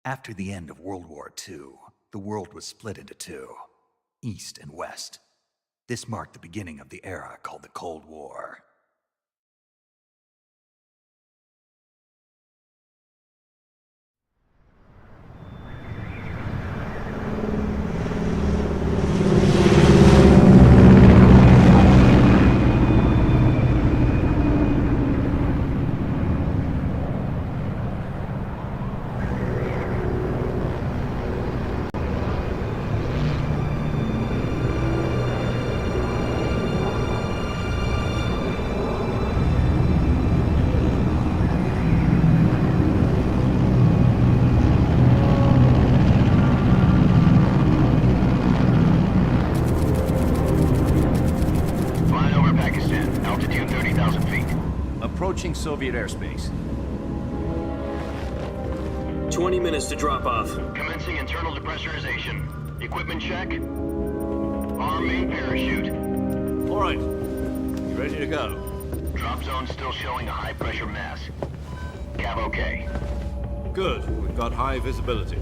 After the end of World War II, the world was split into two, East and West. This marked the beginning of the era called the Cold War. Approaching Soviet airspace. 20 minutes to drop off. Commencing internal depressurization. Equipment check. Arm main parachute. All right. You ready to go? Drop zone still showing a high pressure mass. Cav okay. Good. We've got high visibility.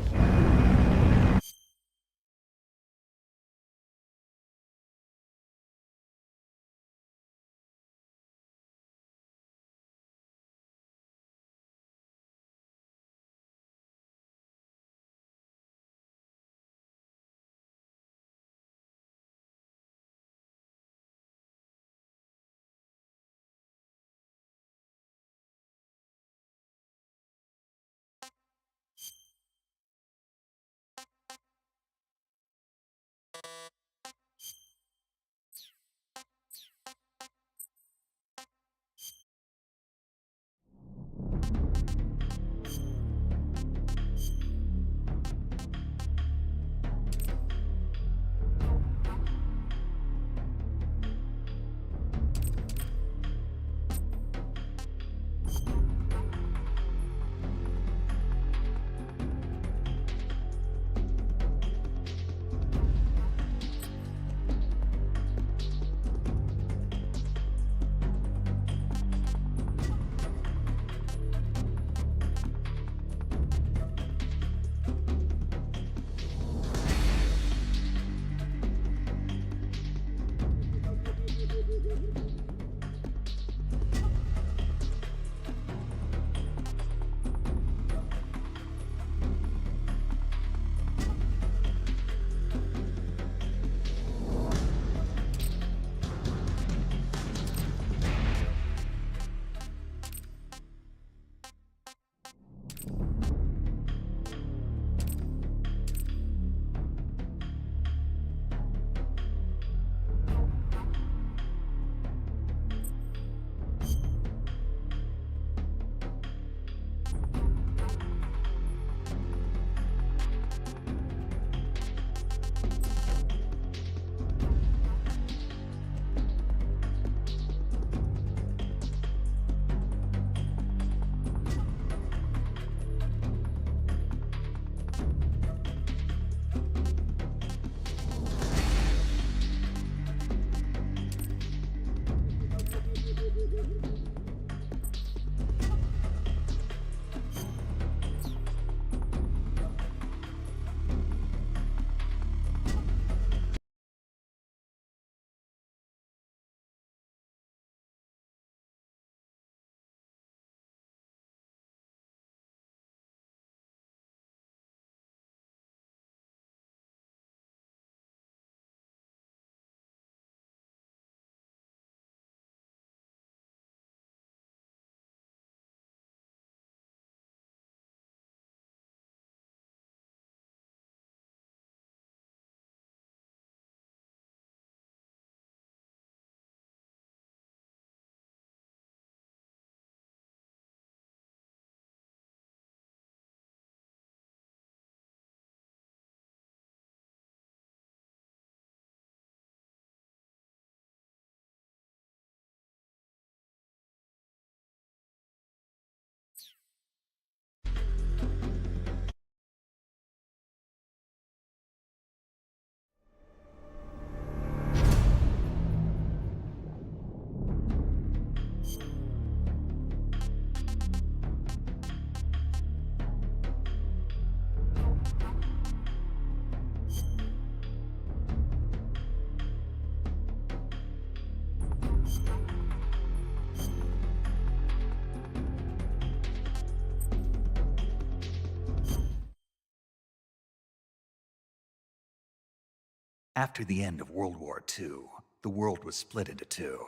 After the end of World War II, the world was split into two,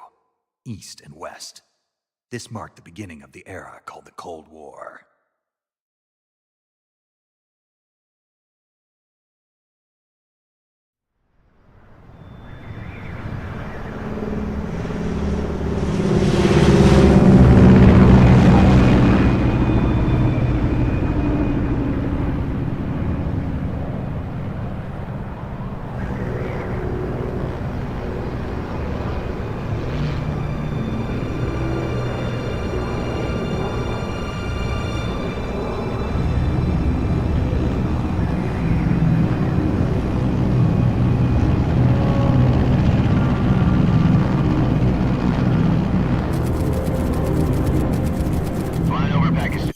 East and West. This marked the beginning of the era called the Cold War. Flying over Pakistan.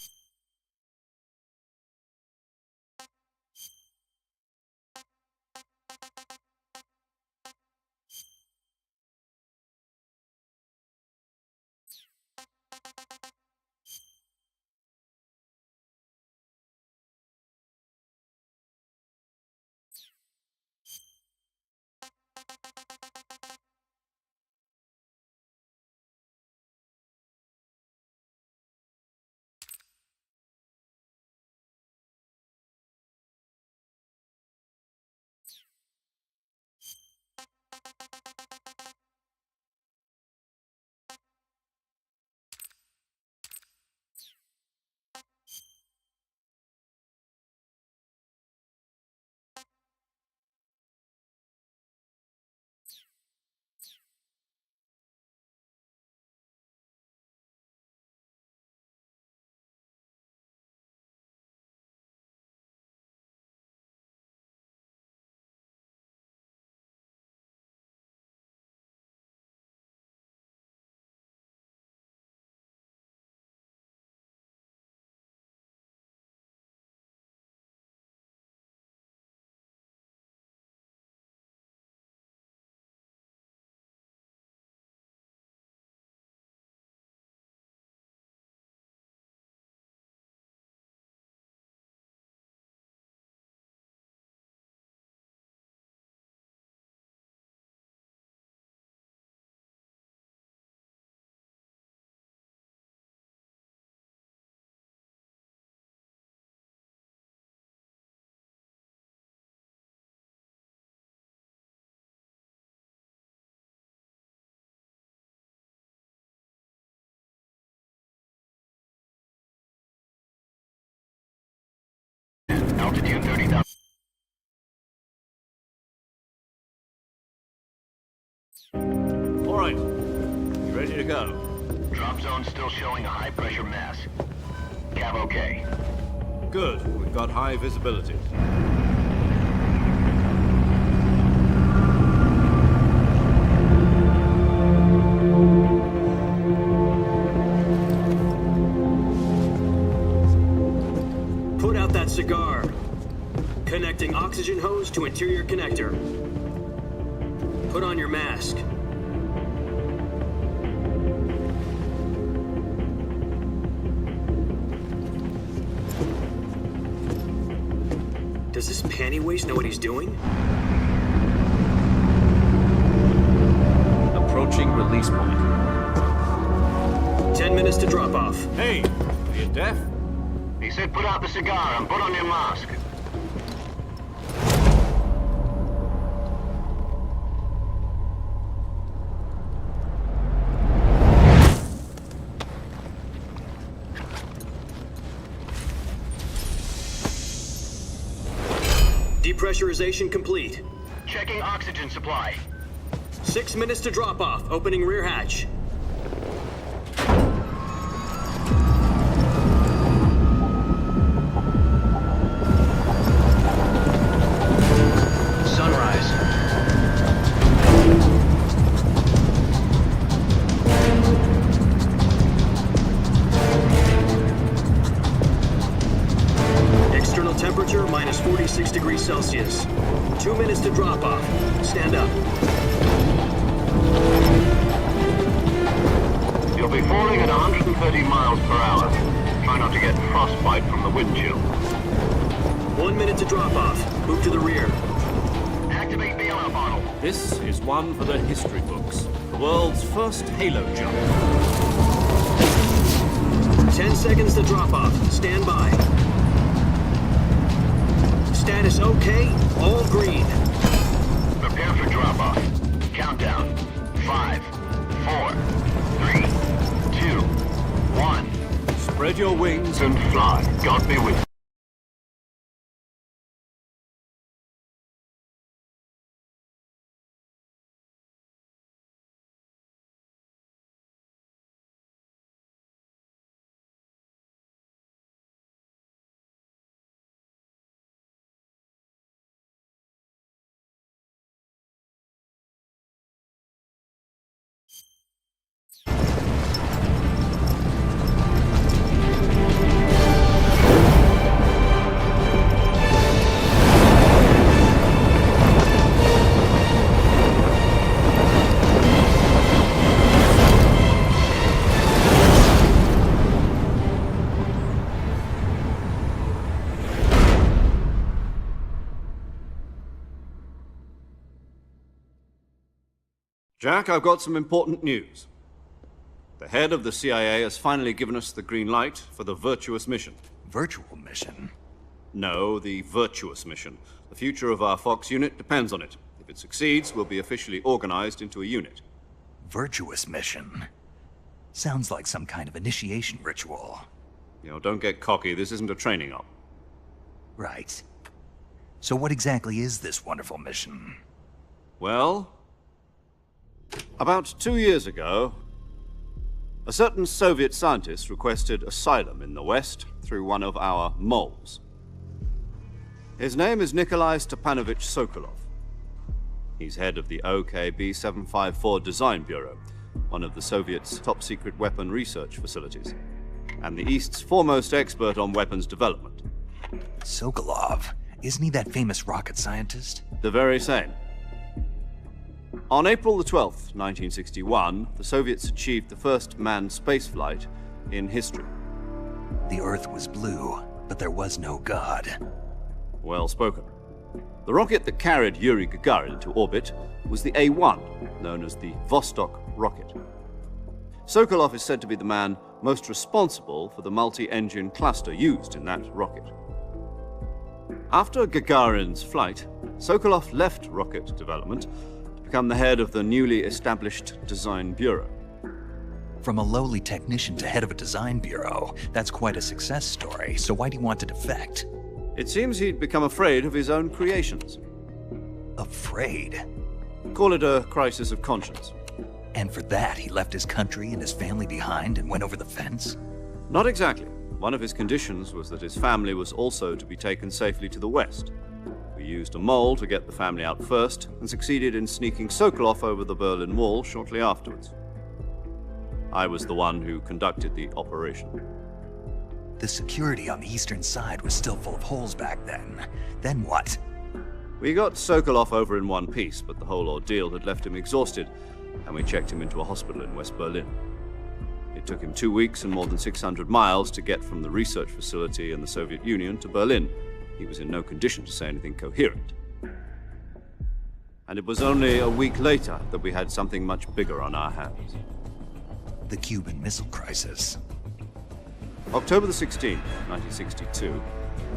Altitude 30,000. All right. You ready to go? Drop zone still showing a high pressure mass. Cav okay. Good. We've got high visibility. Put out that cigar. Connecting oxygen hose to interior connector. Put on your mask. Does this panty waste know what he's doing? Approaching release point. 10 minutes to drop off. Hey, are you deaf? He said put out the cigar and put on your mask. Depressurization complete. Checking oxygen supply. 6 minutes to drop off. Opening rear hatch. Sunrise. External temperature minus 46 degrees Celsius. 2 minutes to drop off. Stand up. You'll be falling at 130 miles per hour. Try not to get frostbite from the wind chill. 1 minute to drop off. Move to the rear. Activate BLF on. This is one for the history books. The world's first Halo jump. 10 seconds to drop off. Stand by. Status okay, all green. Prepare for drop-off. Countdown. 5, 4, 3, 2, 1. Spread your wings And fly. God be with you. Jack, I've got some important news. The head of the CIA has finally given us the green light for the virtuous mission. Virtual mission? No, the virtuous mission. The future of our Fox unit depends on it. If it succeeds, we'll be officially organized into a unit. Virtuous mission? Sounds like some kind of initiation ritual. You know, don't get cocky. This isn't a training op. Right. So what exactly is this wonderful mission? Well, about 2 years ago, a certain Soviet scientist requested asylum in the West through one of our moles. His name is Nikolai Stepanovich Sokolov. He's head of the OKB 754 Design Bureau, one of the Soviets' top-secret weapon research facilities, and the East's foremost expert on weapons development. Sokolov? Isn't he that famous rocket scientist? The very same. On April the 12th, 1961, the Soviets achieved the first manned spaceflight in history. The Earth was blue, but there was no God. Well spoken. The rocket that carried Yuri Gagarin to orbit was the A-1, known as the Vostok rocket. Sokolov is said to be the man most responsible for the multi-engine cluster used in that rocket. After Gagarin's flight, Sokolov left rocket development to become the head of the newly established Design Bureau. From a lowly technician to head of a design bureau, that's quite a success story, so why'd he want to defect? It seems he'd become afraid of his own creations. Afraid? Call it a crisis of conscience. And for that, he left his country and his family behind and went over the fence? Not exactly. One of his conditions was that his family was also to be taken safely to the West. We used a mole to get the family out first, and succeeded in sneaking Sokolov over the Berlin Wall shortly afterwards. I was the one who conducted the operation. The security on the eastern side was still full of holes back then. Then what? We got Sokolov over in one piece, but the whole ordeal had left him exhausted, and we checked him into a hospital in West Berlin. It took him 2 weeks and more than 600 miles to get from the research facility in the Soviet Union to Berlin. He was in no condition to say anything coherent. And it was only a week later that we had something much bigger on our hands. The Cuban Missile Crisis. October the 16th, 1962,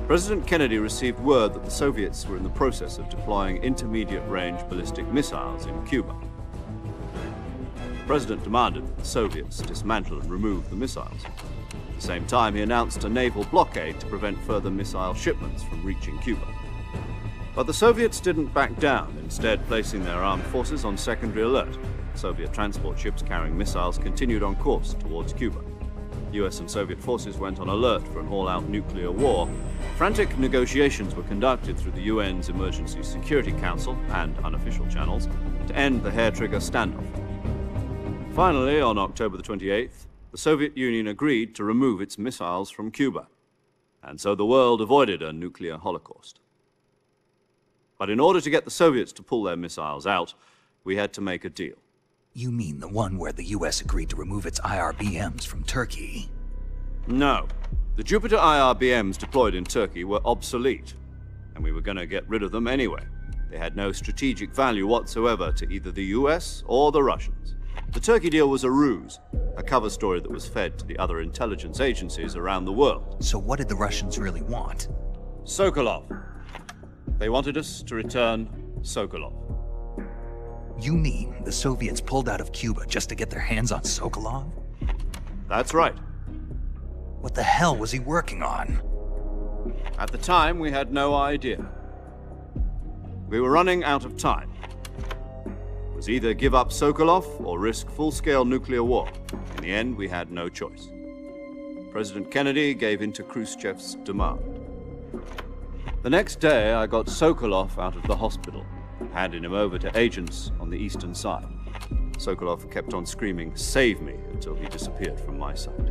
President Kennedy received word that the Soviets were in the process of deploying intermediate-range ballistic missiles in Cuba. The President demanded that the Soviets dismantle and remove the missiles. At the same time, he announced a naval blockade to prevent further missile shipments from reaching Cuba. But the Soviets didn't back down, instead placing their armed forces on secondary alert. Soviet transport ships carrying missiles continued on course towards Cuba. US and Soviet forces went on alert for an all-out nuclear war. Frantic negotiations were conducted through the UN's Emergency Security Council and unofficial channels to end the hair-trigger standoff. Finally, on October the 28th, the Soviet Union agreed to remove its missiles from Cuba, and so the world avoided a nuclear holocaust. But in order to get the Soviets to pull their missiles out, we had to make a deal. You mean the one where the US agreed to remove its IRBMs from Turkey? No. The Jupiter IRBMs deployed in Turkey were obsolete, and we were going to get rid of them anyway. They had no strategic value whatsoever to either the US or the Russians. The Turkey deal was a ruse, a cover story that was fed to the other intelligence agencies around the world. So what did the Russians really want? Sokolov. They wanted us to return Sokolov. You mean the Soviets pulled out of Cuba just to get their hands on Sokolov? That's right. What the hell was he working on? At the time, we had no idea. We were running out of time. It was either give up Sokolov or risk full-scale nuclear war. In the end, we had no choice. President Kennedy gave in to Khrushchev's demand. The next day, I got Sokolov out of the hospital, handed him over to agents on the eastern side. Sokolov kept on screaming, "Save me," until he disappeared from my sight.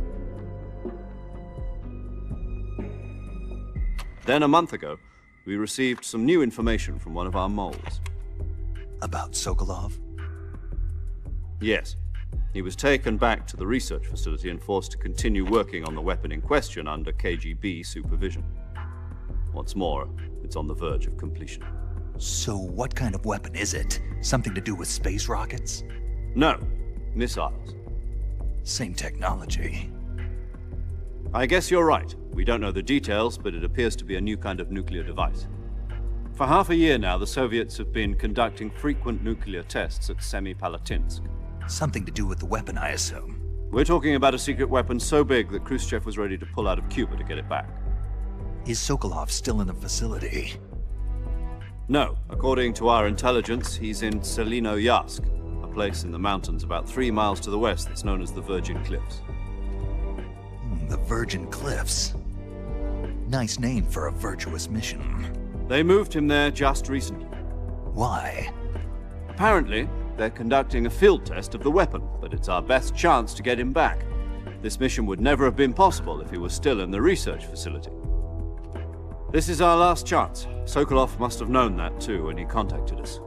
Then, a month ago, we received some new information from one of our moles. About Sokolov? Yes. He was taken back to the research facility and forced to continue working on the weapon in question under KGB supervision. What's more, it's on the verge of completion. So what kind of weapon is it? Something to do with space rockets? No, missiles. Same technology. I guess you're right. We don't know the details, but it appears to be a new kind of nuclear device. For half a year now, the Soviets have been conducting frequent nuclear tests at Semipalatinsk. Something to do with the weapon, I assume. We're talking about a secret weapon so big that Khrushchev was ready to pull out of Cuba to get it back. Is Sokolov still in the facility? No. According to our intelligence, he's in Selinoyarsk, a place in the mountains about 3 miles to the west that's known as the Virgin Cliffs. The Virgin Cliffs. Nice name for a virtuous mission. They moved him there just recently. Why? Apparently, they're conducting a field test of the weapon, but it's our best chance to get him back. This mission would never have been possible if he was still in the research facility. This is our last chance. Sokolov must have known that too when he contacted us.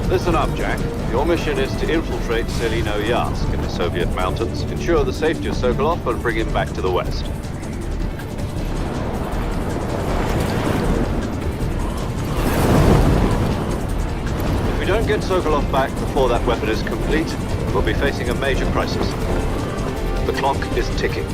Listen up, Jack. Your mission is to infiltrate Selinoyarsk in the Soviet mountains, ensure the safety of Sokolov, and bring him back to the west. If we don't get Sokolov back before that weapon is complete, we'll be facing a major crisis. The clock is ticking.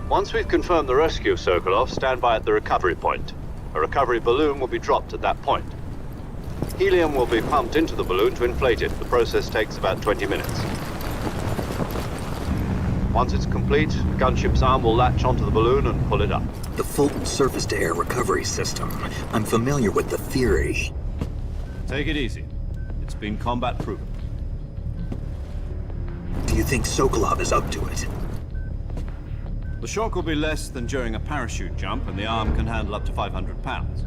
Once we've confirmed the rescue of Sokolov, stand by at the recovery point. A recovery balloon will be dropped at that point. Helium will be pumped into the balloon to inflate it. The process takes about 20 minutes. Once it's complete, the gunship's arm will latch onto the balloon and pull it up. The Fulton surface-to-air recovery system. I'm familiar with the theory. Take it easy. It's been combat-proven. Do you think Sokolov is up to it? The shock will be less than during a parachute jump, and the arm can handle up to 500 pounds.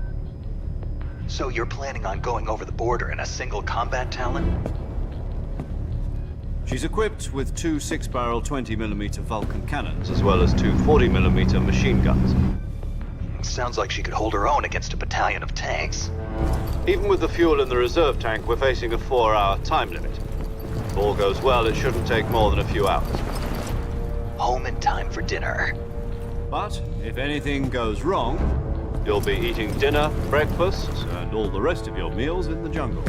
So you're planning on going over the border in a single combat Talon? She's equipped with 2 6-barrel 20mm Vulcan cannons, as well as 2 40mm machine guns. Sounds like she could hold her own against a battalion of tanks. Even with the fuel in the reserve tank, we're facing a 4-hour time limit. If all goes well, it shouldn't take more than a few hours. Home in time for dinner. But if anything goes wrong, you'll be eating dinner, breakfast, and all the rest of your meals in the jungle.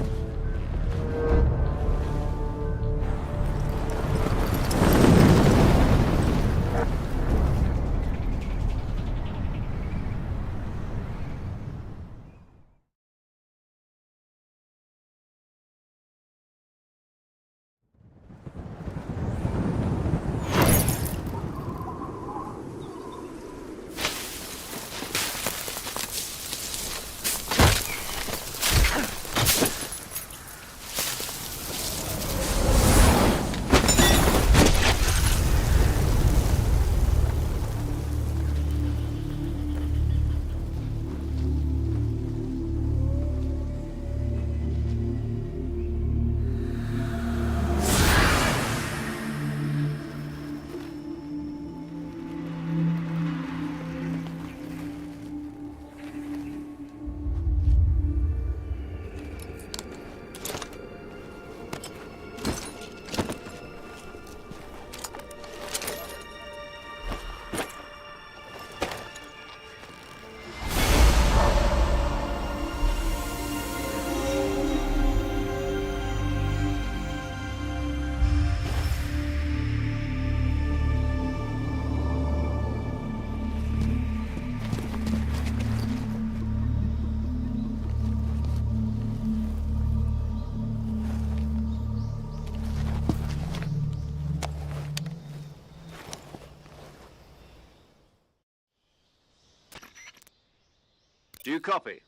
you copy?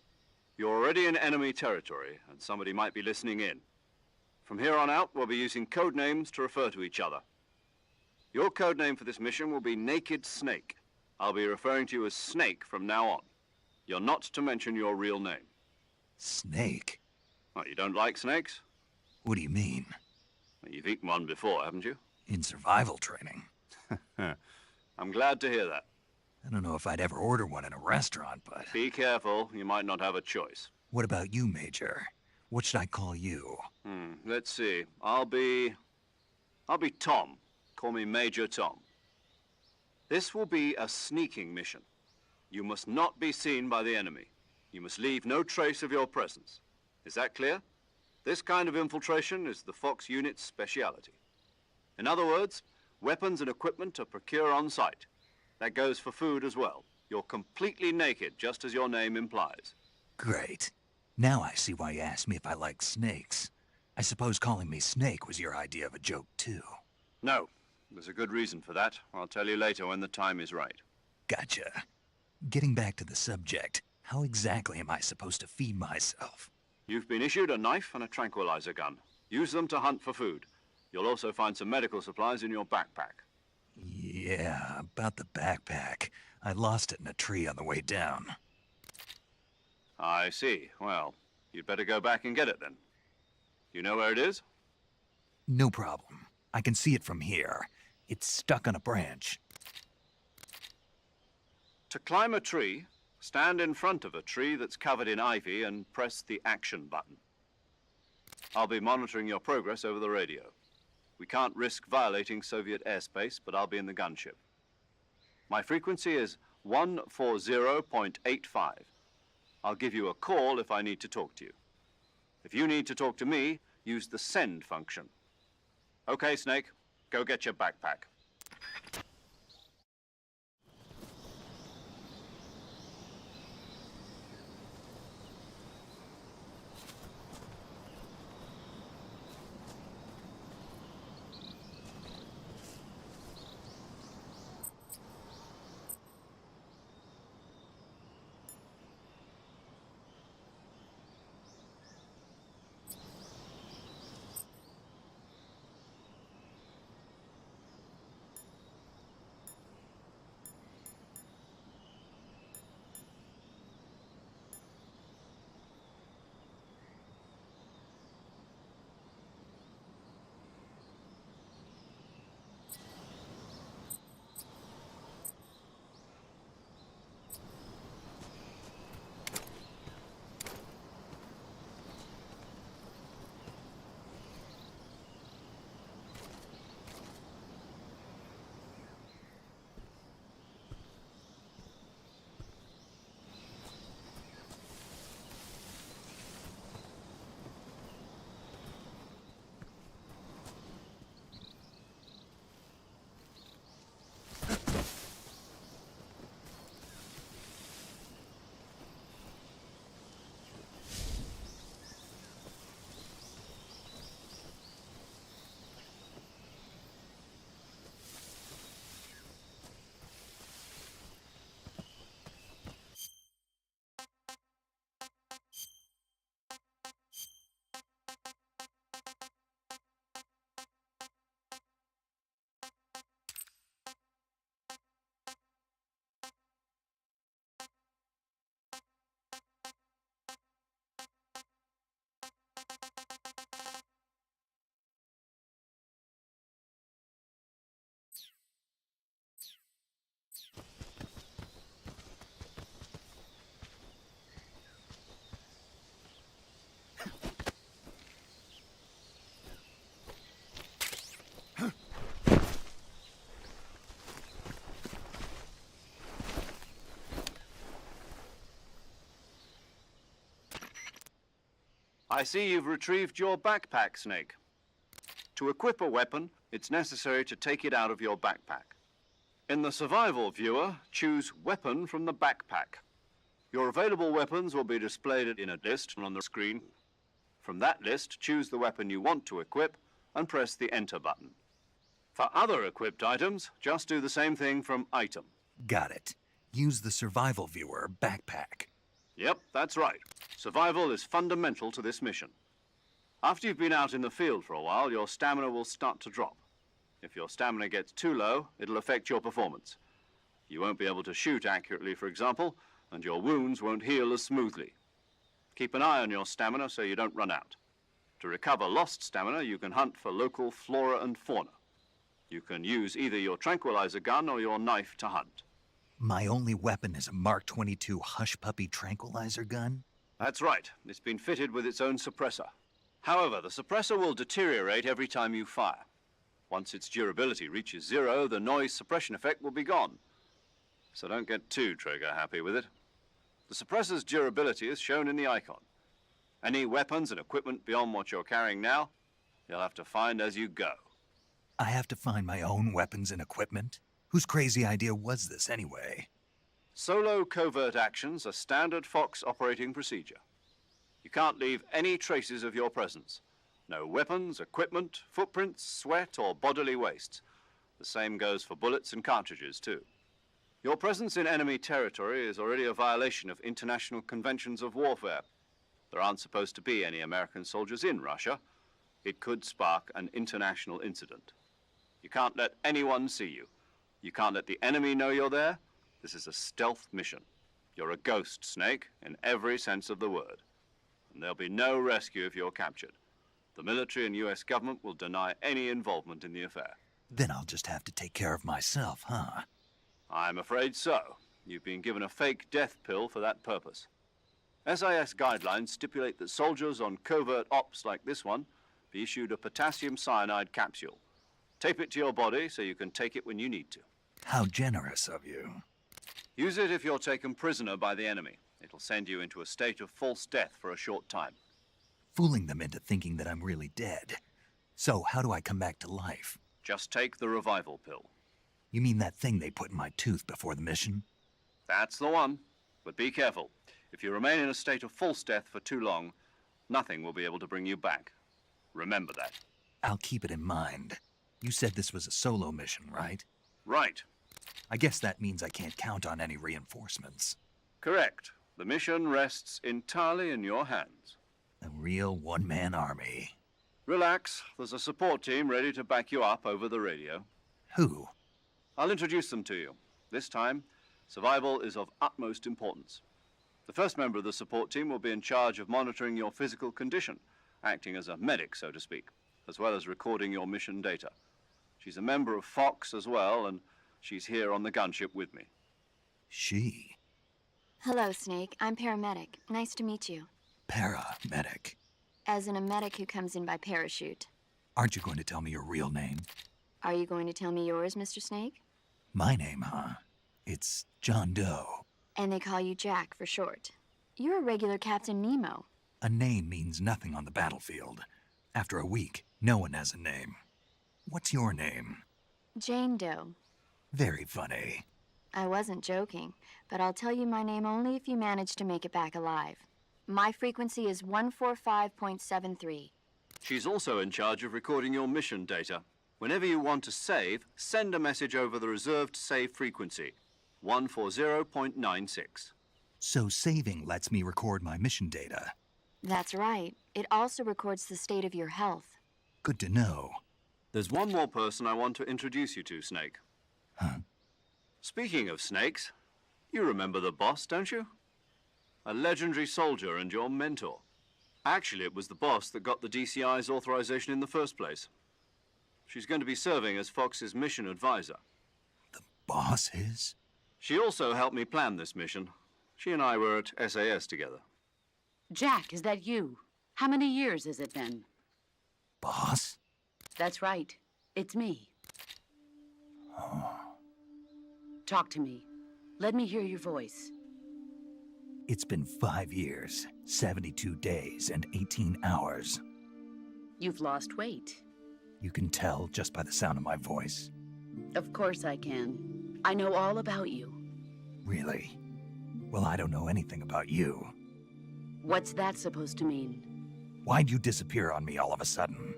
You're already in enemy territory, and somebody might be listening in. From here on out, we'll be using code names to refer to each other. Your code name for this mission will be Naked Snake. I'll be referring to you as Snake from now on. You're not to mention your real name. Snake? Oh, you don't like snakes? What do you mean? Well, you've eaten one before, haven't you? In survival training? I'm glad to hear that. I don't know if I'd ever order one in a restaurant, but... Be careful, you might not have a choice. What about you, Major? What should I call you? Let's see. I'll be Tom. Call me Major Tom. This will be a sneaking mission. You must not be seen by the enemy. You must leave no trace of your presence. Is that clear? This kind of infiltration is the Fox unit's speciality. In other words, weapons and equipment are procured on site. That goes for food as well. You're completely naked, just as your name implies. Great. Now I see why you asked me if I like snakes. I suppose calling me Snake was your idea of a joke, too. No, there's a good reason for that. I'll tell you later when the time is right. Gotcha. Getting back to the subject, how exactly am I supposed to feed myself? You've been issued a knife and a tranquilizer gun. Use them to hunt for food. You'll also find some medical supplies in your backpack. Yeah, about the backpack. I lost it in a tree on the way down. I see. Well, you'd better go back and get it then. You know where it is? No problem. I can see it from here. It's stuck on a branch. To climb a tree, stand in front of a tree that's covered in ivy and press the action button. I'll be monitoring your progress over the radio. We can't risk violating Soviet airspace, but I'll be in the gunship. My frequency is 140.85. I'll give you a call if I need to talk to you. If you need to talk to me, use the send function. Okay, Snake, go get your backpack. I see you've retrieved your backpack, Snake. To equip a weapon, it's necessary to take it out of your backpack. In the survival viewer, choose Weapon from the backpack. Your available weapons will be displayed in a list on the screen. From that list, choose the weapon you want to equip and press the Enter button. For other equipped items, just do the same thing from Item. Got it. Use the survival viewer backpack. Yep, that's right. Survival is fundamental to this mission. After you've been out in the field for a while, your stamina will start to drop. If your stamina gets too low, it'll affect your performance. You won't be able to shoot accurately, for example, and your wounds won't heal as smoothly. Keep an eye on your stamina so you don't run out. To recover lost stamina, you can hunt for local flora and fauna. You can use either your tranquilizer gun or your knife to hunt. My only weapon is a Mark 22 Hush Puppy tranquilizer gun? That's right. It's been fitted with its own suppressor. However, the suppressor will deteriorate every time you fire. Once its durability reaches 0, the noise suppression effect will be gone. So don't get too trigger-happy with it. The suppressor's durability is shown in the icon. Any weapons and equipment beyond what you're carrying now, you'll have to find as you go. I have to find my own weapons and equipment? Whose crazy idea was this anyway? Solo covert actions are standard Fox operating procedure. You can't leave any traces of your presence. No weapons, equipment, footprints, sweat, or bodily wastes. The same goes for bullets and cartridges, too. Your presence in enemy territory is already a violation of international conventions of warfare. There aren't supposed to be any American soldiers in Russia. It could spark an international incident. You can't let anyone see you. You can't let the enemy know you're there. This is a stealth mission. You're a ghost, Snake, in every sense of the word. And there'll be no rescue if you're captured. The military and US government will deny any involvement in the affair. Then I'll just have to take care of myself, huh? I'm afraid so. You've been given a fake death pill for that purpose. SIS guidelines stipulate that soldiers on covert ops like this one be issued a potassium cyanide capsule. Tape it to your body so you can take it when you need to. How generous of you. Use it if you're taken prisoner by the enemy. It'll send you into a state of false death for a short time. Fooling them into thinking that I'm really dead. So how do I come back to life? Just take the revival pill. You mean that thing they put in my tooth before the mission? That's the one. But be careful. If you remain in a state of false death for too long, nothing will be able to bring you back. Remember that. I'll keep it in mind. You said this was a solo mission, right? Right. I guess that means I can't count on any reinforcements. Correct. The mission rests entirely in your hands. A real one-man army. Relax. There's a support team ready to back you up over the radio. Who? I'll introduce them to you. This time, survival is of utmost importance. The first member of the support team will be in charge of monitoring your physical condition, acting as a medic, so to speak, as well as recording your mission data. She's a member of Fox as well, and she's here on the gunship with me. She? Hello, Snake. I'm paramedic. Nice to meet you. Paramedic. As in a medic who comes in by parachute. Aren't you going to tell me your real name? Are you going to tell me yours, Mr. Snake? My name, huh? It's John Doe. And they call you Jack for short. You're a regular Captain Nemo. A name means nothing on the battlefield. After a week, no one has a name. What's your name? Jane Doe. Very funny. I wasn't joking, but I'll tell you my name only if you manage to make it back alive. My frequency is 145.73. She's also in charge of recording your mission data. Whenever you want to save, send a message over the reserved save frequency, 140.96. So saving lets me record my mission data. That's right. It also records the state of your health. Good to know. There's one more person I want to introduce you to, Snake. Huh? Speaking of snakes, you remember the boss, don't you? A legendary soldier and your mentor. Actually, it was the boss that got the DCI's authorization in the first place. She's going to be serving as Fox's mission advisor. The boss is? She also helped me plan this mission. She and I were at SAS together. Jack, is that you? How many years has it been? Boss? That's right. It's me. Oh. Talk to me. Let me hear your voice. It's been 5 years, 72 days, and 18 hours. You've lost weight. You can tell just by the sound of my voice. Of course I can. I know all about you. Really? Well, I don't know anything about you. What's that supposed to mean? Why'd you disappear on me all of a sudden?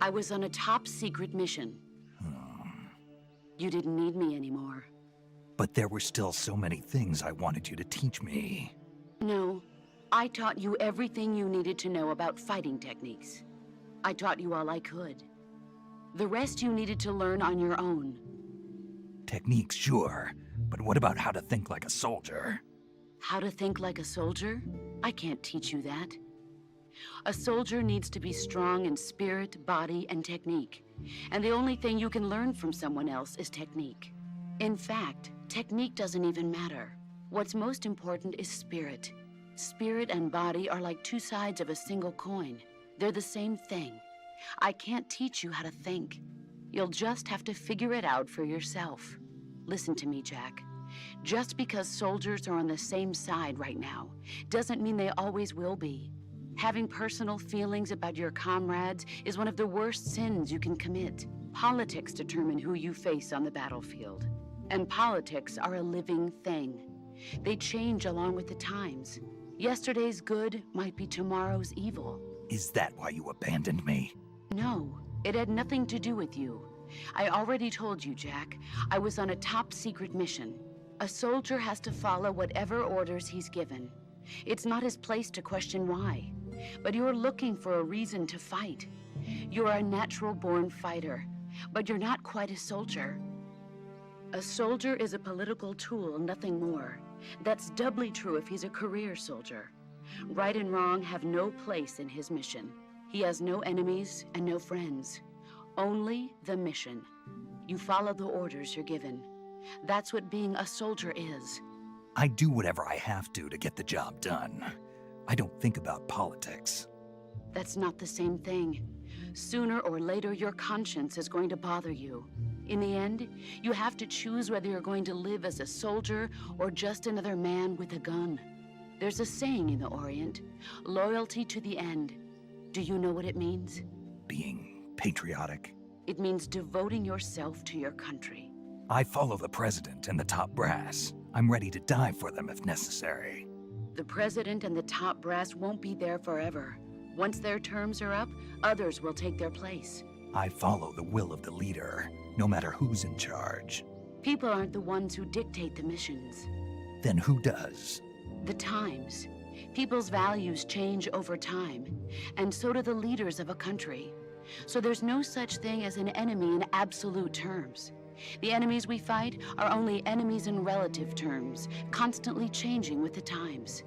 I was on a top-secret mission. You didn't need me anymore. But there were still so many things I wanted you to teach me. No, I taught you everything you needed to know about fighting techniques. I taught you all I could. The rest you needed to learn on your own. Techniques, sure, but what about how to think like a soldier? How to think like a soldier? I can't teach you that. A soldier needs to be strong in spirit, body, and technique. And the only thing you can learn from someone else is technique. In fact, technique doesn't even matter. What's most important is spirit. Spirit and body are like two sides of a single coin. They're the same thing. I can't teach you how to think. You'll just have to figure it out for yourself. Listen to me, Jack. Just because soldiers are on the same side right now doesn't mean they always will be. Having personal feelings about your comrades is one of the worst sins you can commit. Politics determine who you face on the battlefield. And politics are a living thing. They change along with the times. Yesterday's good might be tomorrow's evil. Is that why you abandoned me? No, it had nothing to do with you. I already told you, Jack. I was on a top-secret mission. A soldier has to follow whatever orders he's given. It's not his place to question why. But you're looking for a reason to fight. You're a natural-born fighter, but you're not quite a soldier. A soldier is a political tool, nothing more. That's doubly true if he's a career soldier. Right and wrong have no place in his mission. He has no enemies and no friends. Only the mission. You follow the orders you're given. That's what being a soldier is. I do whatever I have to get the job done. I don't think about politics. That's not the same thing. Sooner or later, your conscience is going to bother you. In the end, you have to choose whether you're going to live as a soldier or just another man with a gun. There's a saying in the Orient, loyalty to the end. Do you know what it means? Being patriotic. It means devoting yourself to your country. I follow the president and the top brass. I'm ready to die for them if necessary. The president and the top brass won't be there forever. Once their terms are up, others will take their place. I follow the will of the leader, no matter who's in charge. People aren't the ones who dictate the missions. Then who does? The times. People's values change over time, and so do the leaders of a country. So there's no such thing as an enemy in absolute terms. The enemies we fight are only enemies in relative terms, constantly changing with the times.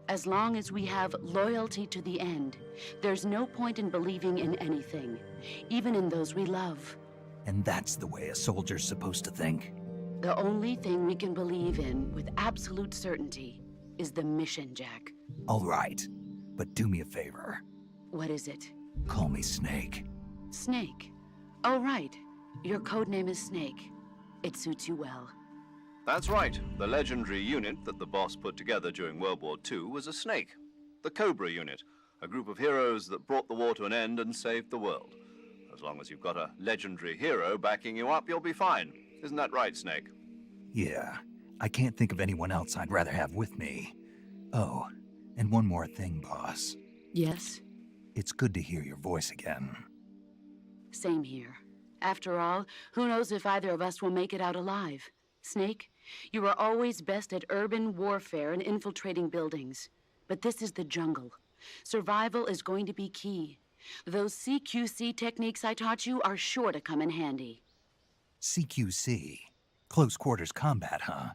As long as we have loyalty to the end, there's no point in believing in anything, even in those we love. And that's the way a soldier's supposed to think? The only thing we can believe in with absolute certainty is the mission, Jack. All right, but do me a favor. What is it? Call me Snake. Snake. Oh, right. Your codename is Snake. It suits you well. That's right. The legendary unit that the boss put together during World War II was a snake. The Cobra unit, a group of heroes that brought the war to an end and saved the world. As long as you've got a legendary hero backing you up, you'll be fine. Isn't that right, Snake? Yeah, I can't think of anyone else I'd rather have with me. Oh, and one more thing, boss. Yes? It's good to hear your voice again. Same here. After all, who knows if either of us will make it out alive? Snake, you are always best at urban warfare and infiltrating buildings. But this is the jungle. Survival is going to be key. Those CQC techniques I taught you are sure to come in handy. CQC? Close quarters combat, huh?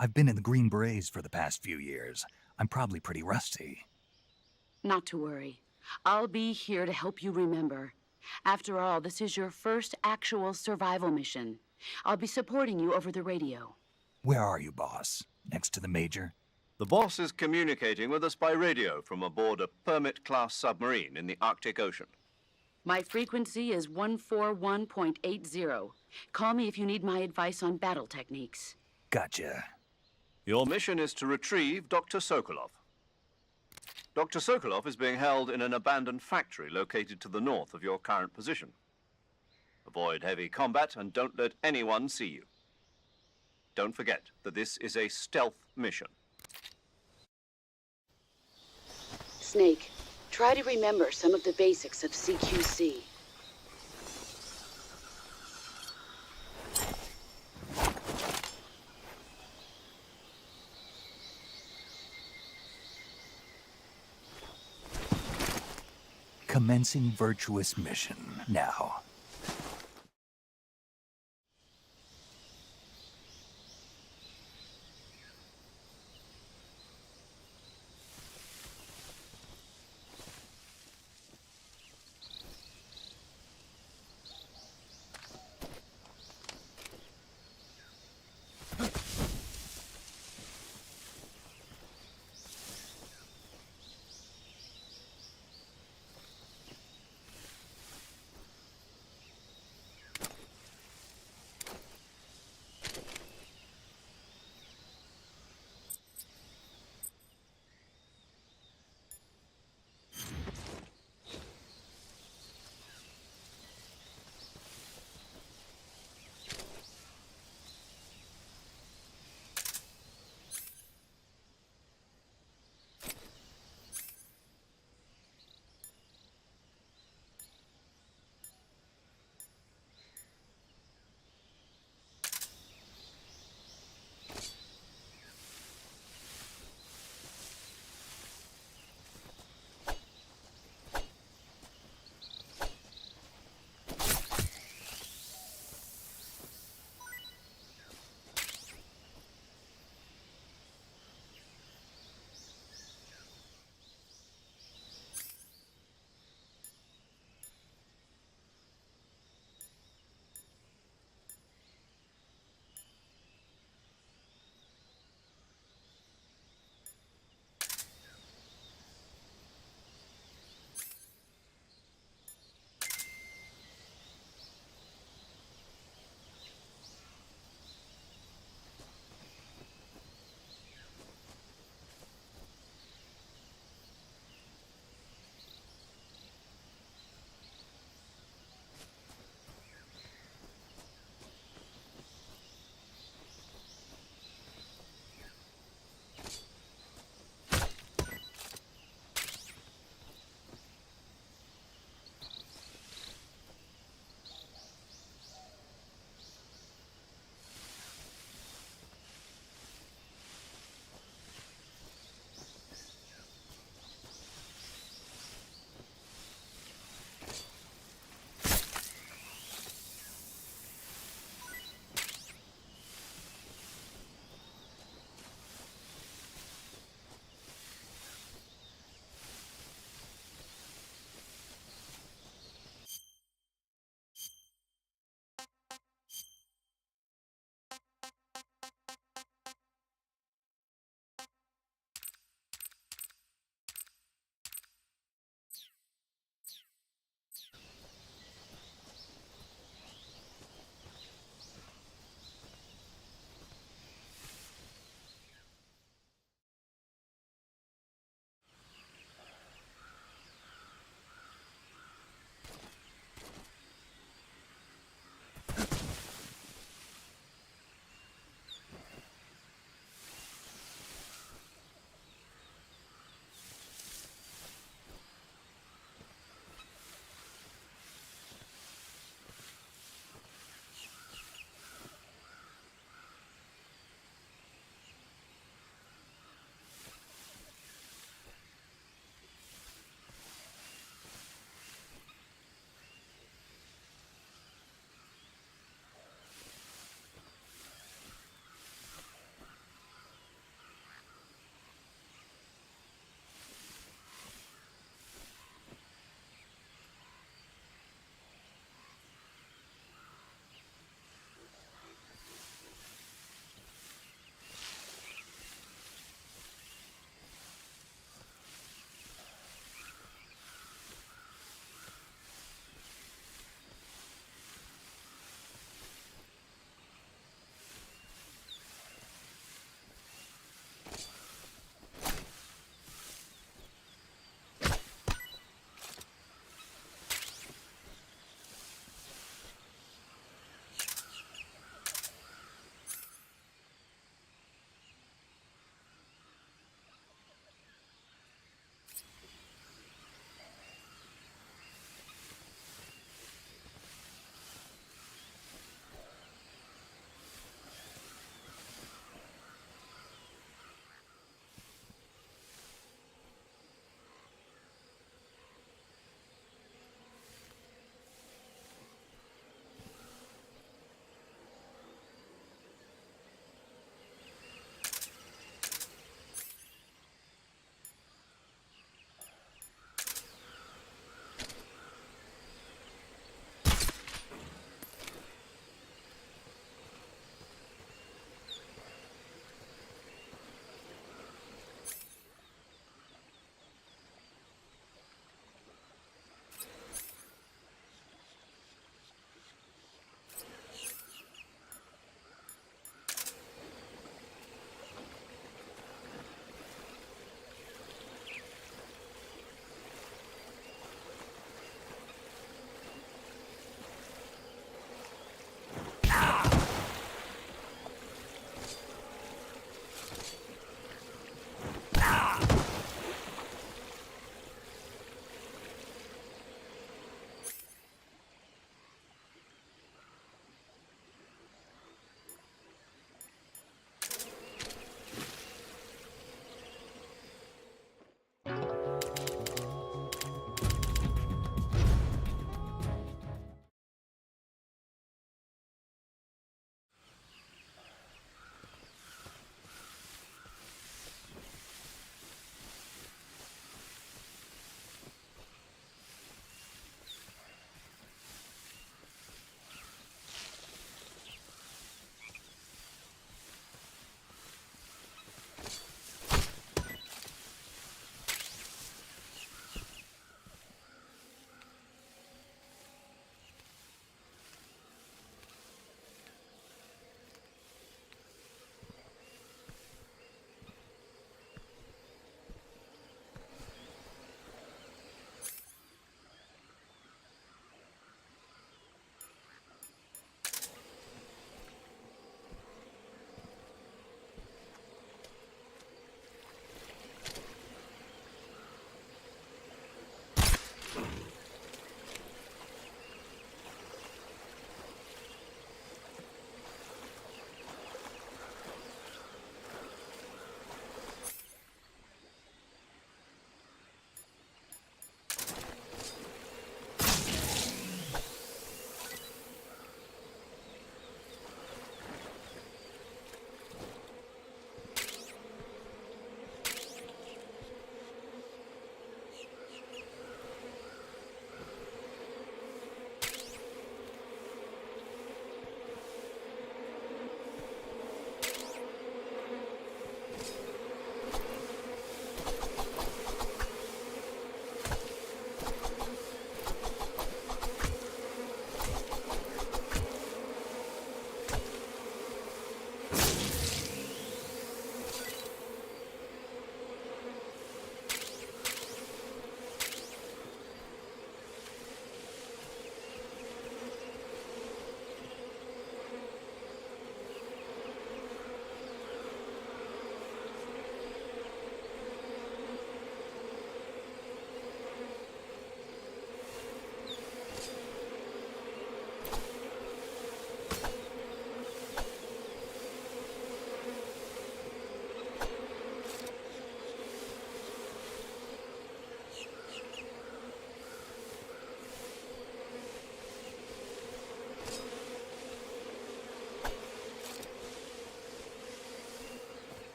I've been in the Green Berets for the past few years. I'm probably pretty rusty. Not to worry. I'll be here to help you remember. After all, this is your first actual survival mission. I'll be supporting you over the radio. Where are you, boss? Next to the Major? The boss is communicating with us by radio from aboard a Permit-class submarine in the Arctic Ocean. My frequency is 141.80. Call me if you need my advice on battle techniques. Gotcha. Your mission is to retrieve Dr. Sokolov. Dr. Sokolov is being held in an abandoned factory located to the north of your current position. Avoid heavy combat and don't let anyone see you. Don't forget that this is a stealth mission. Snake, try to remember some of the basics of CQC. Commencing virtuous mission now.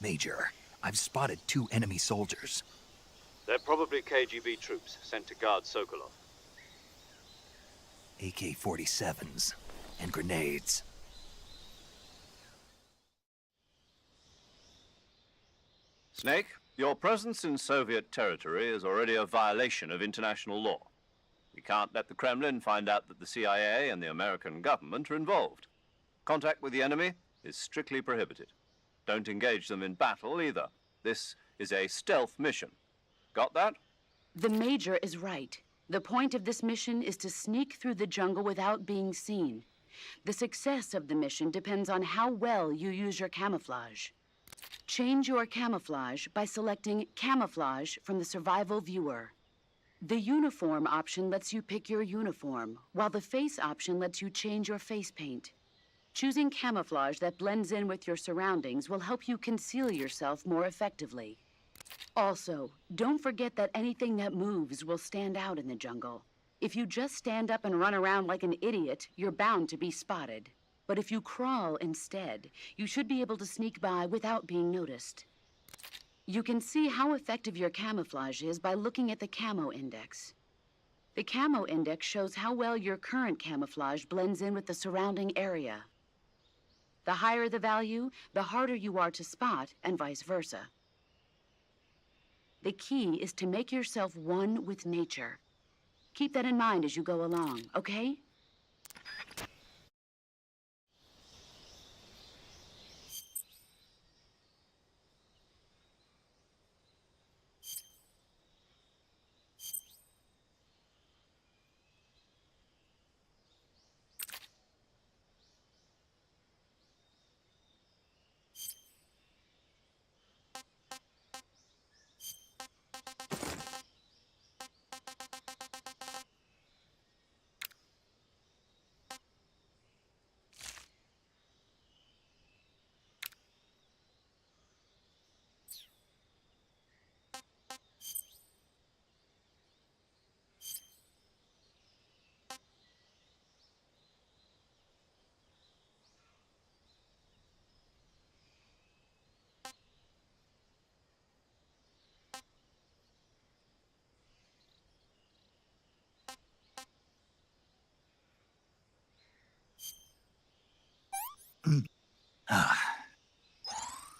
Major, I've spotted 2 enemy soldiers. They're probably KGB troops sent to guard Sokolov. AK-47s and grenades. Snake, your presence in Soviet territory is already a violation of international law. We can't let the Kremlin find out that the CIA and the American government are involved. Contact with the enemy is strictly prohibited. Don't engage them in battle either. This is a stealth mission. Got that? The Major is right. The point of this mission is to sneak through the jungle without being seen. The success of the mission depends on how well you use your camouflage. Change your camouflage by selecting Camouflage from the Survival Viewer. The Uniform option lets you pick your uniform, while the Face option lets you change your face paint. Choosing camouflage that blends in with your surroundings will help you conceal yourself more effectively. Also, don't forget that anything that moves will stand out in the jungle. If you just stand up and run around like an idiot, you're bound to be spotted. But if you crawl instead, you should be able to sneak by without being noticed. You can see how effective your camouflage is by looking at the Camo Index. The Camo Index shows how well your current camouflage blends in with the surrounding area. The higher the value, the harder you are to spot, and vice versa. The key is to make yourself one with nature. Keep that in mind as you go along, okay?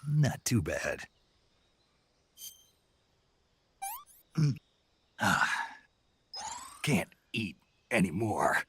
Not too bad. Can't eat anymore.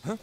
I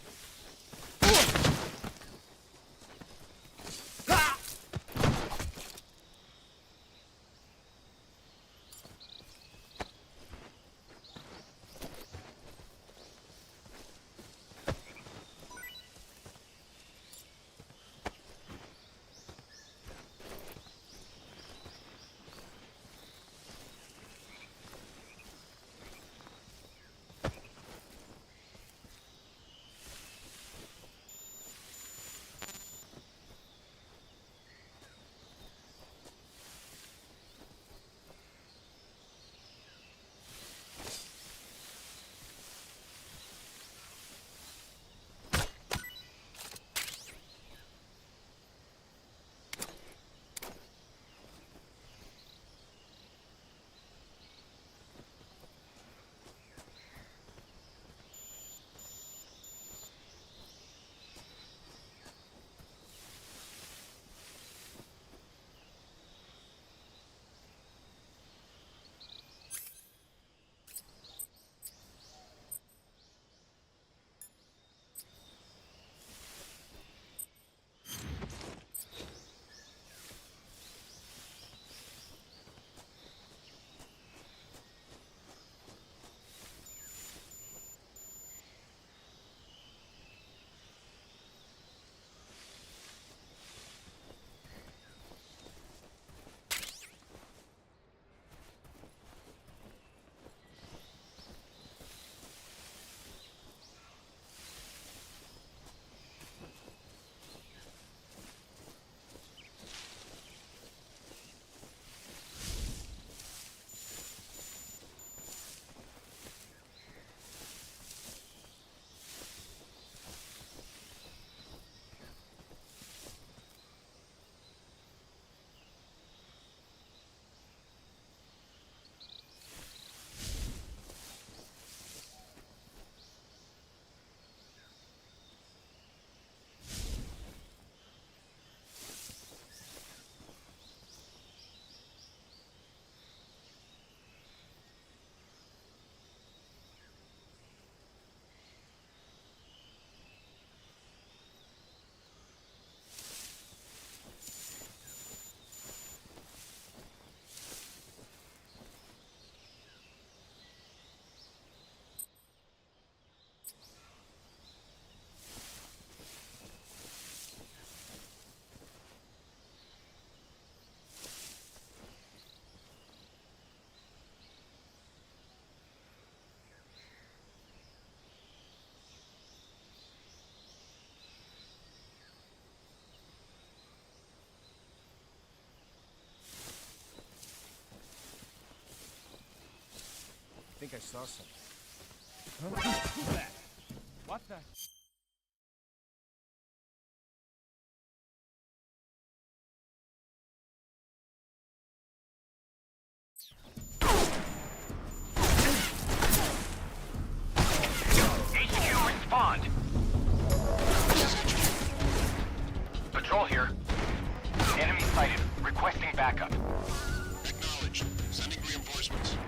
think I saw something. Huh? Who's that? What the? HQ respond. Patrol here. Enemy sighted. Requesting backup. Acknowledged. Sending reinforcements.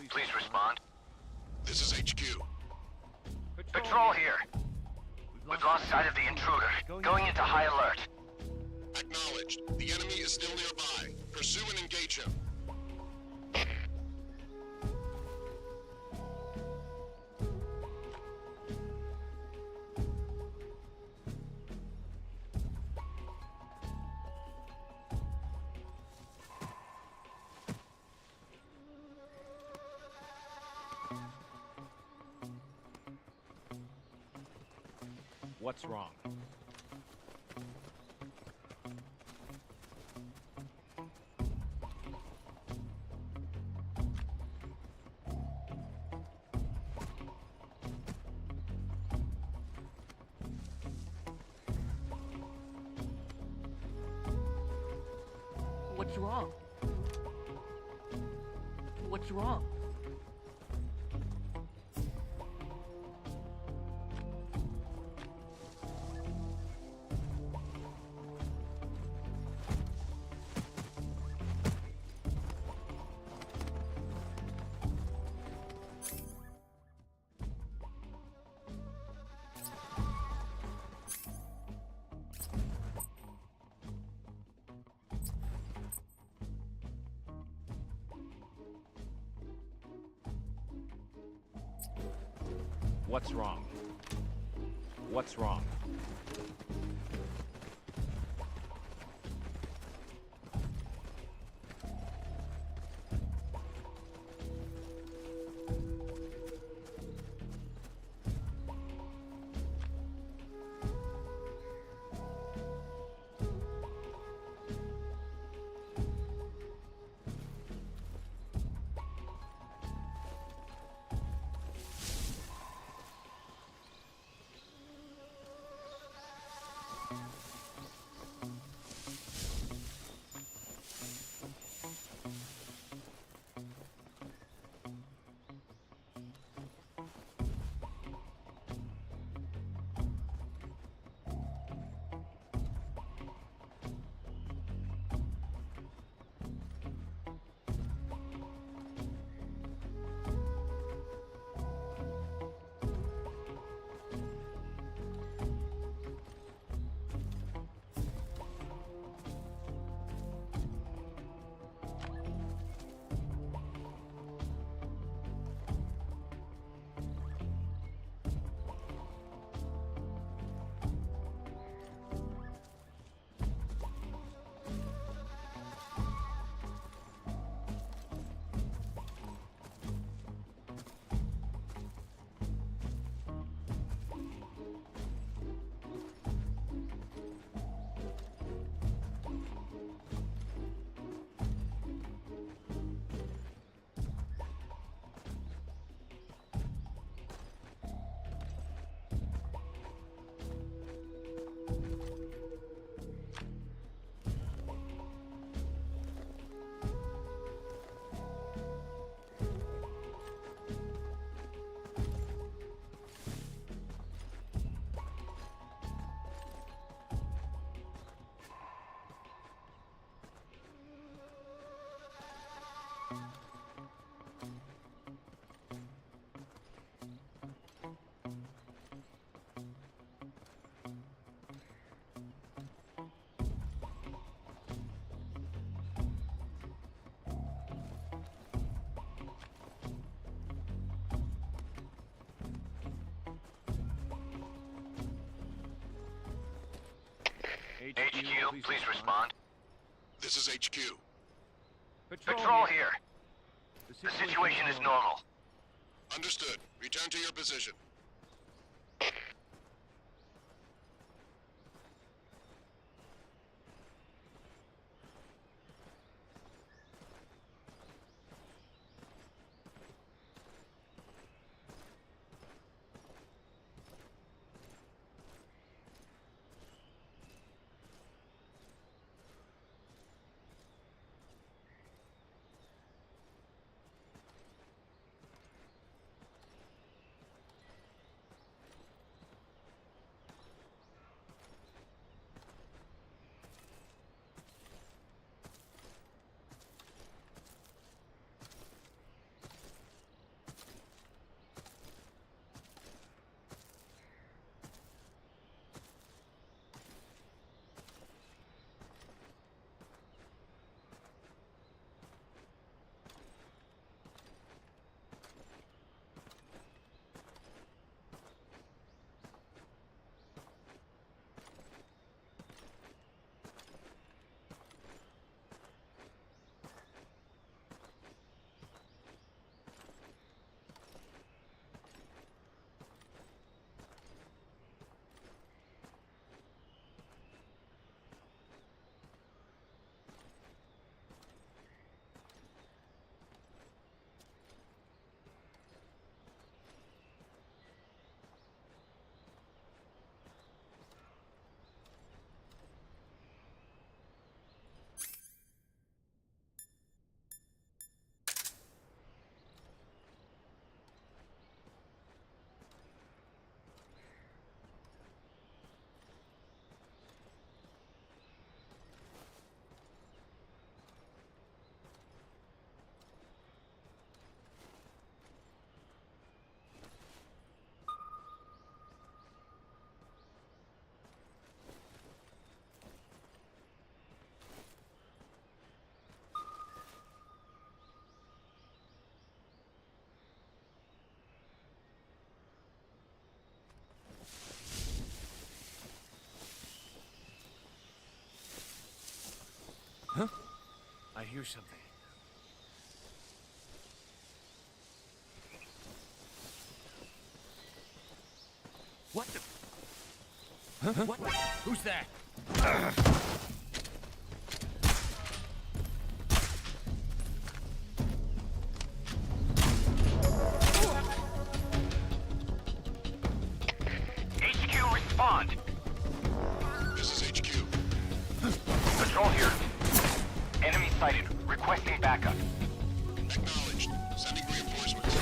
please respond. This is HQ. Patrol here. We've lost sight of the intruder. Going into high alert. Acknowledged. The enemy is still nearby. Pursue and engage him. What's wrong? What's wrong? What's wrong? What's wrong? What's wrong? HQ, please respond. This is HQ. Patrol here. The situation is normal. Understood. Return to your position. Huh? I hear something. What the? Huh? What? Who's that? HQ, respond. This is HQ. Patrol here. Enemy sighted. Requesting backup. Acknowledged. Sending reinforcements.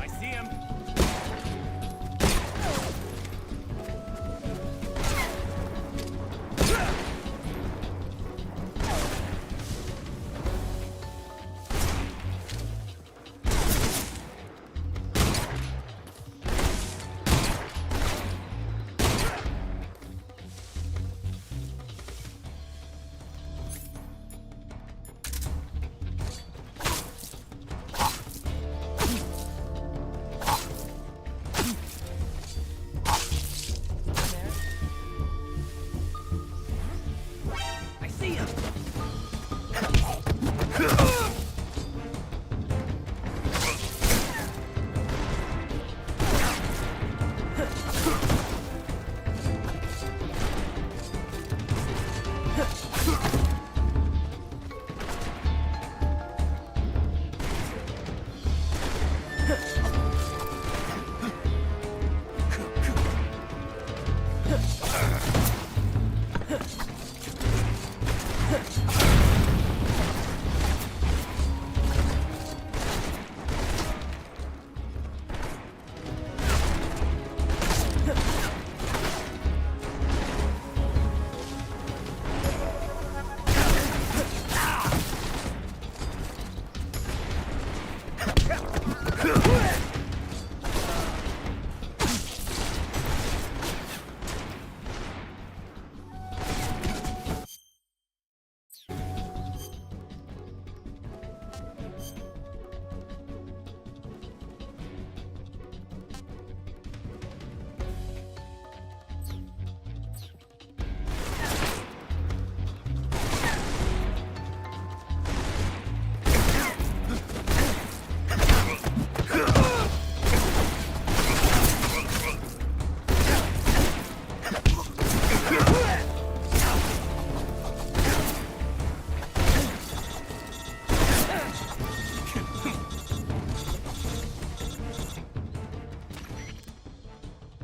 I see him.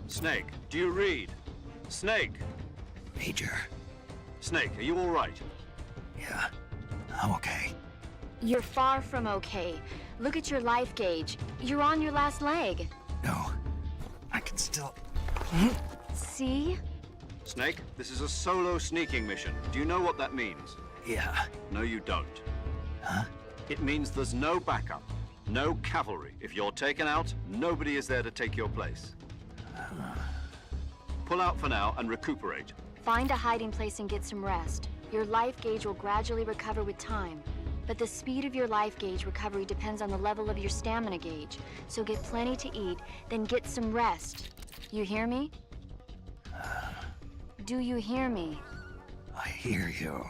Snake, do you read? Snake! Major. Snake, are you all right? Yeah, I'm okay. You're far from okay. Look at your life gauge. You're on your last leg. No, I can still... See? Snake, this is a solo sneaking mission. Do you know what that means? Yeah. No, you don't. Huh? It means there's no backup, no cavalry. If you're taken out, nobody is there to take your place. pull out for now and recuperate. Find a hiding place and get some rest. Your life gauge will gradually recover with time. But the speed of your life gauge recovery depends on the level of your stamina gauge. So get plenty to eat, then get some rest. You hear me? Do you hear me? I hear you.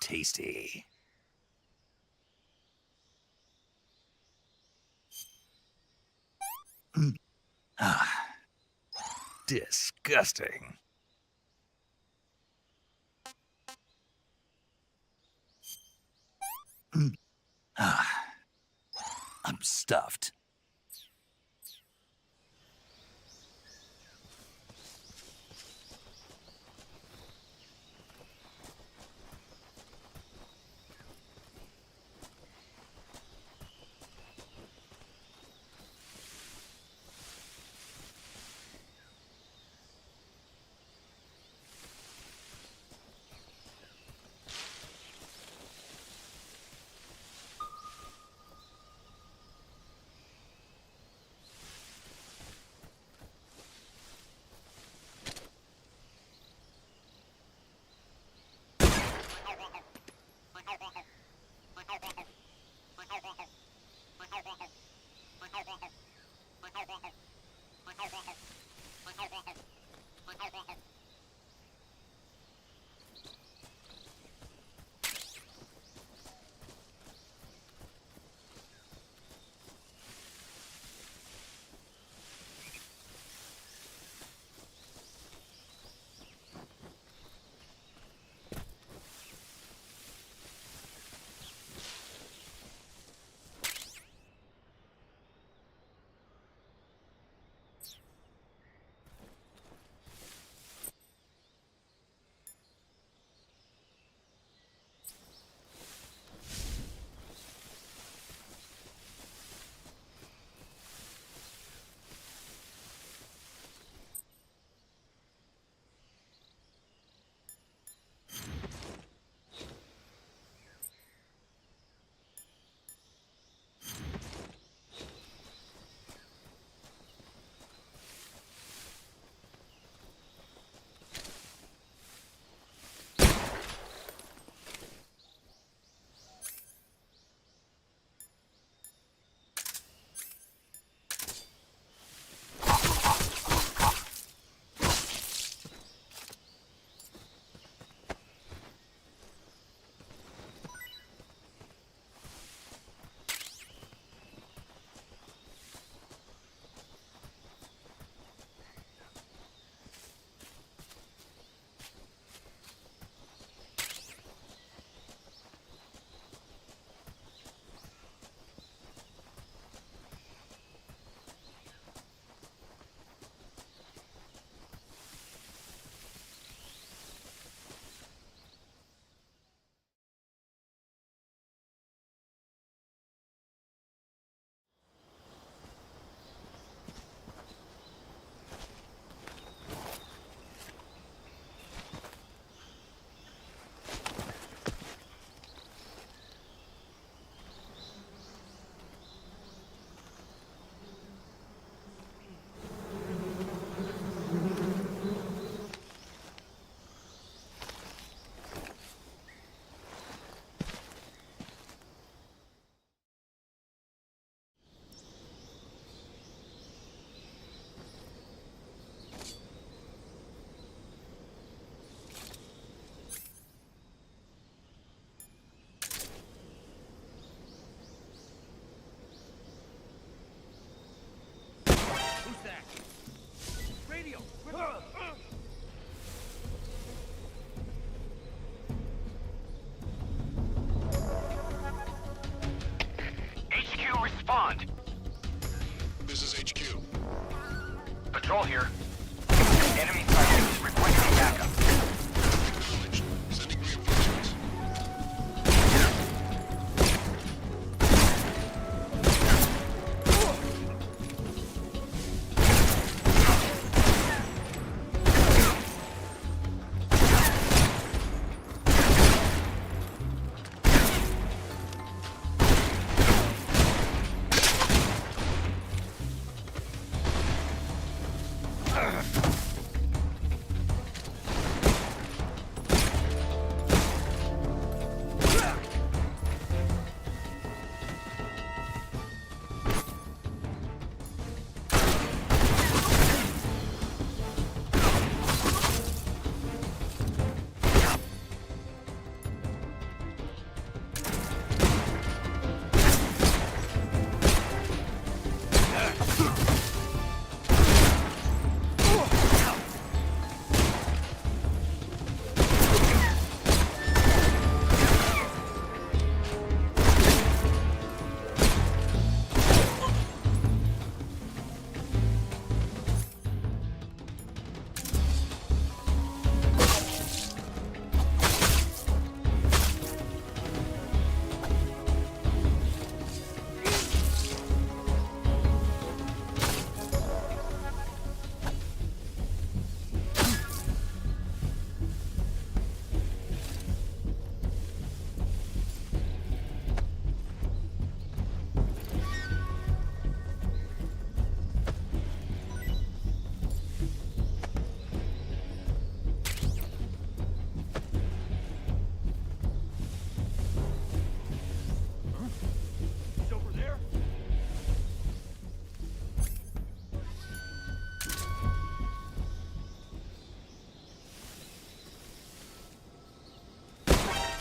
Tasty. Disgusting. I'm stuffed.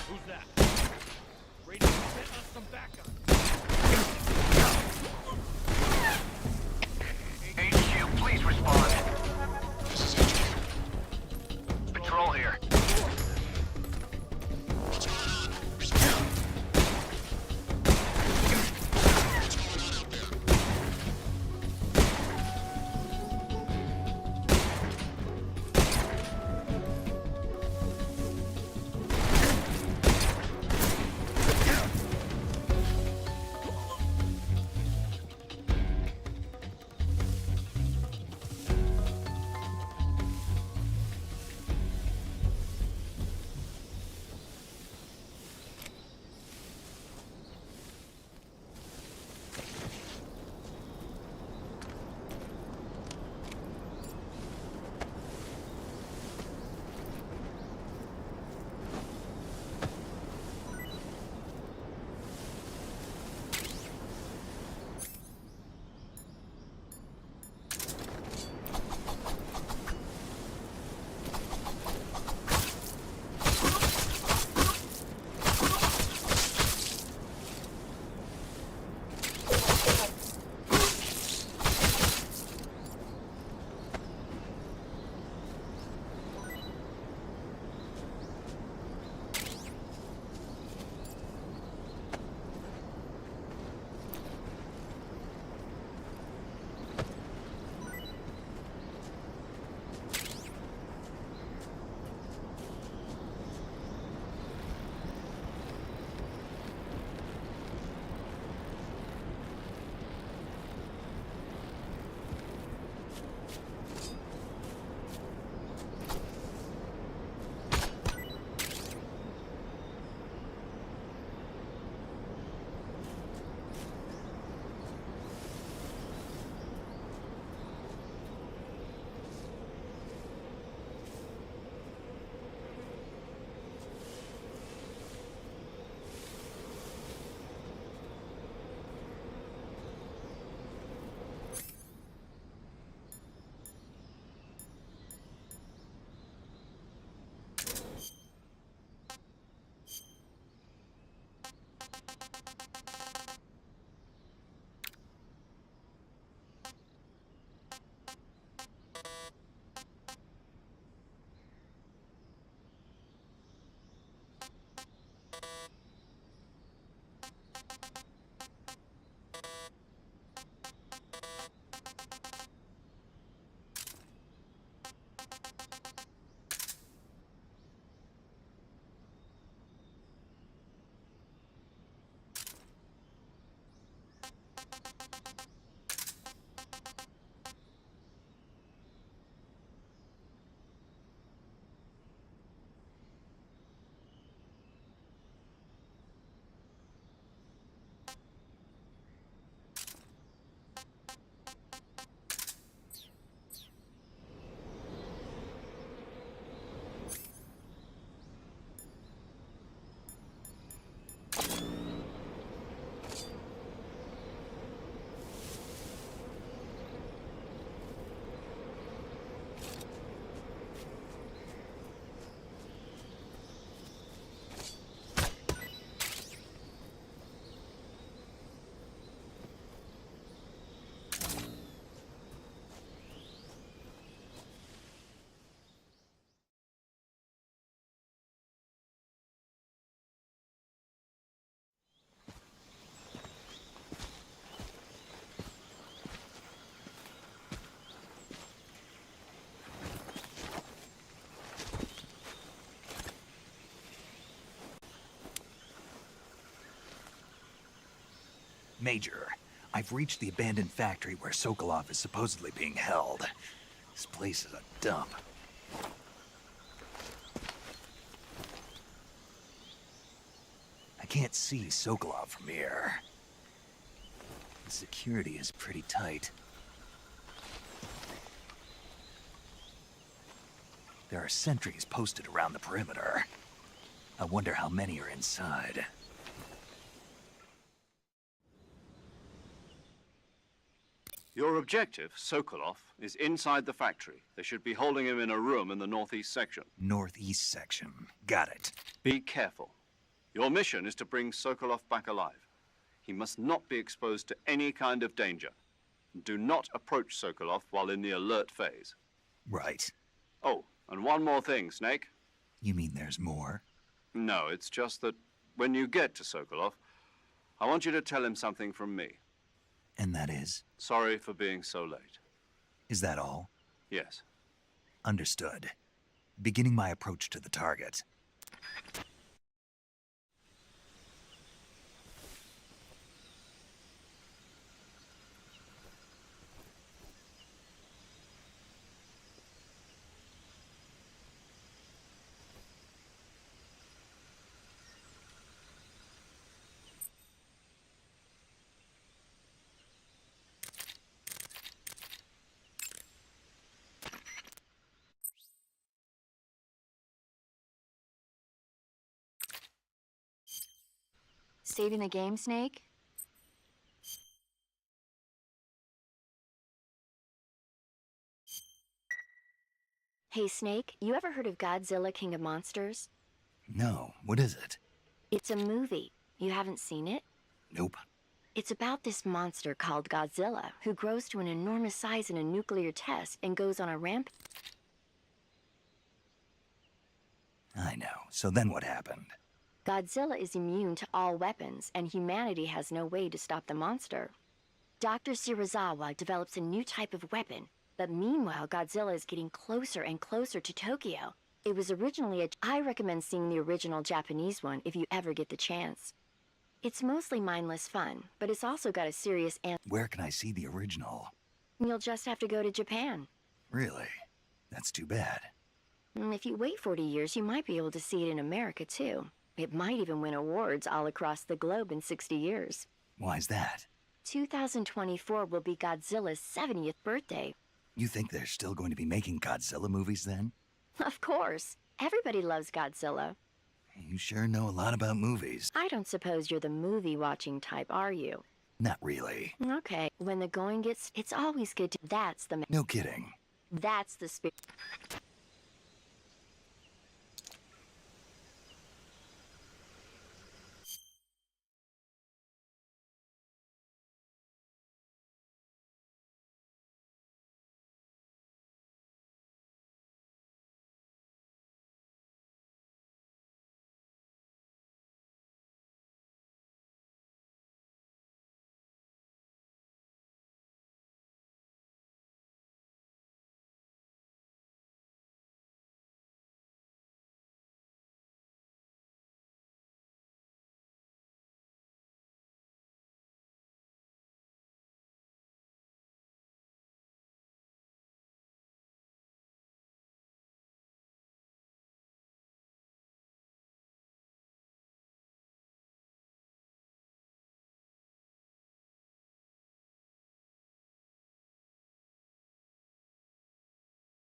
Who's that? Ready to set us some backup. HQ, please respond. This is HQ. Patrol here. What's going on? Respond. What's going on out there? Major, I've reached the abandoned factory where Sokolov is supposedly being held. This place is a dump. I can't see Sokolov from here. The security is pretty tight. There are sentries posted around the perimeter. I wonder how many are inside. Your objective, Sokolov, is inside the factory. They should be holding him in a room in the northeast section. Northeast section. Got it. Be careful. Your mission is to bring Sokolov back alive. He must not be exposed to any kind of danger. Do not approach Sokolov while in the alert phase. Right. Oh, and one more thing, Snake. You mean there's more? No, it's just that when you get to Sokolov, I want you to tell him something from me. And that is? Sorry for being so late. Is that all? Yes. Understood. Beginning my approach to the target. Saving the game, Snake? Hey, Snake, you ever heard of Godzilla King of Monsters? No, what is it? It's a movie. You haven't seen it? Nope. It's about this monster called Godzilla, who grows to an enormous size in a nuclear test and goes on a rampage. I know. So then what happened? Godzilla is immune to all weapons, and humanity has no way to stop the monster. Dr. Shirazawa develops a new type of weapon, but meanwhile, Godzilla is getting closer and closer to Tokyo. It was originally I recommend seeing the original Japanese one if you ever get the chance. It's mostly mindless fun, but it's also got a serious Where can I see the original? You'll just have to go to Japan. Really? That's too bad. If you wait 40 years, you might be able to see it in America, too. It might even win awards all across the globe in 60 years. Why's that? 2024 will be Godzilla's 70th birthday. You think they're still going to be making Godzilla movies then? Of course. Everybody loves Godzilla. You sure know a lot about movies. I don't suppose you're the movie-watching type, are you? Not really. Okay. When the going gets... It's always good to... That's the... No kidding. That's the spirit.